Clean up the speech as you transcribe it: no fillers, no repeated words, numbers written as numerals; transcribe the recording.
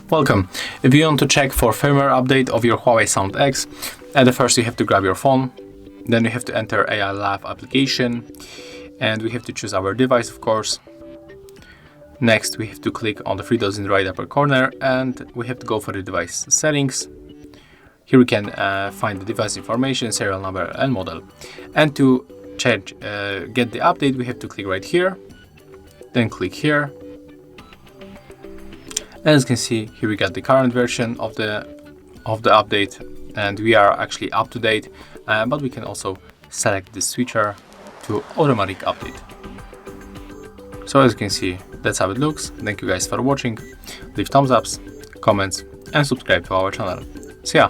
Welcome. If you want to check for firmware update of your HuaweiSoundX, at first you have to grab your phone, then you have to enter AI Lab application, and we have to choose our device, of course. Next, we have to click on the three dots in the right upper corner, and we have to go for the device settings. Here we can find the device information, serial number and model. And to change, get the update, we have to click right here, then click here. As you can see, here we got the current version of the update, and we are actually up to date, but we can also select the switcher to automatic update. So as you can see, that's how it looks. Thank you guys for watching. Leave thumbs ups, comments, and subscribe to our channel. See ya!